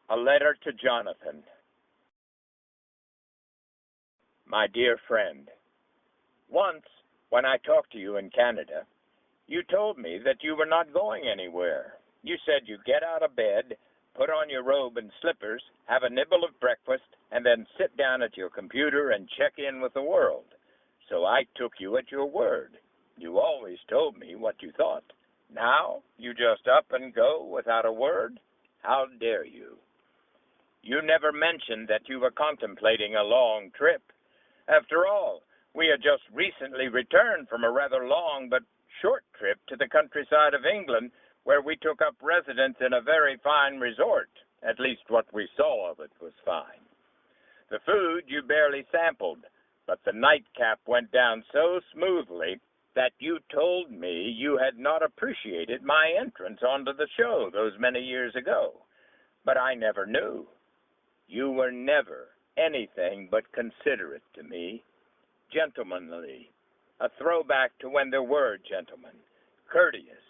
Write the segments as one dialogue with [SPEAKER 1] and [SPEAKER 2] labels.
[SPEAKER 1] A letter to Jonathan. My dear friend, once when I talked to you in Canada, you told me that you were not going anywhere. You said you'd get out of bed, put on your robe and slippers, have a nibble of breakfast, and then sit down at your computer and check in with the world. So I took you at your word. You always told me what you thought. Now you just up and go without a word? How dare you? You never mentioned that you were contemplating a long trip. After all, we had just recently returned from a rather long but short trip to the countryside of England, where we took up residence in a very fine resort. At least what we saw of it was fine. The food you barely sampled, but the nightcap went down so smoothly that you told me you had not appreciated my entrance onto the show those many years ago. But I never knew. You were never anything but considerate to me, gentlemanly, a throwback to when there were gentlemen, courteous,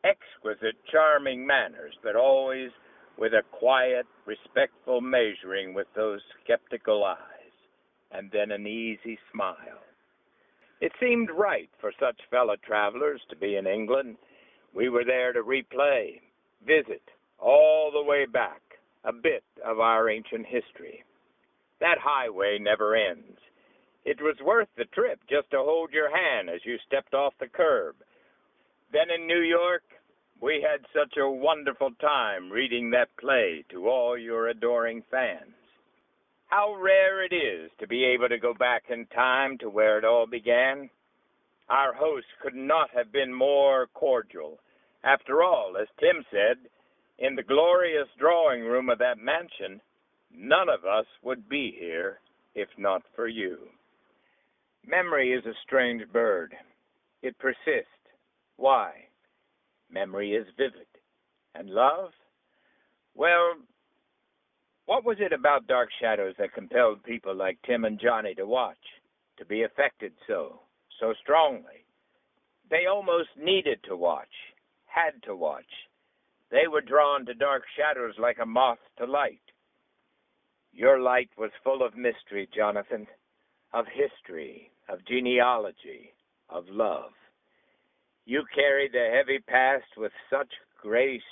[SPEAKER 1] exquisite, charming manners, but always with a quiet, respectful measuring with those skeptical eyes, and then an easy smile. It seemed right for such fellow travelers to be in England. We were there to replay, visit, all the way back, a bit of our ancient history. That highway never ends. It was worth the trip just to hold your hand as you stepped off the curb. Then in New York, we had such a wonderful time reading that play to all your adoring fans. How rare it is to be able to go back in time to where it all began. Our host could not have been more cordial. After all, as Tim said, in the glorious drawing room of that mansion, none of us would be here if not for you. Memory is a strange bird. It persists. Why? Memory is vivid. And love? Well, what was it about Dark Shadows that compelled people like Tim and Johnny to watch, to be affected so strongly? They almost needed to watch, had to watch. They were drawn to Dark Shadows like a moth to light. Your light was full of mystery, Jonathan, of history, of genealogy, of love. You carried the heavy past with such grace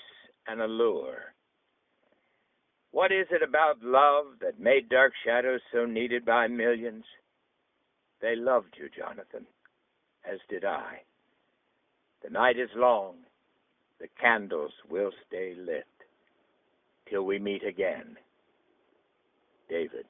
[SPEAKER 1] and allure. What is it about love that made Dark Shadows so needed by millions? They loved you, Jonathan, as did I. The night is long. The candles will stay lit. Till we meet again. David.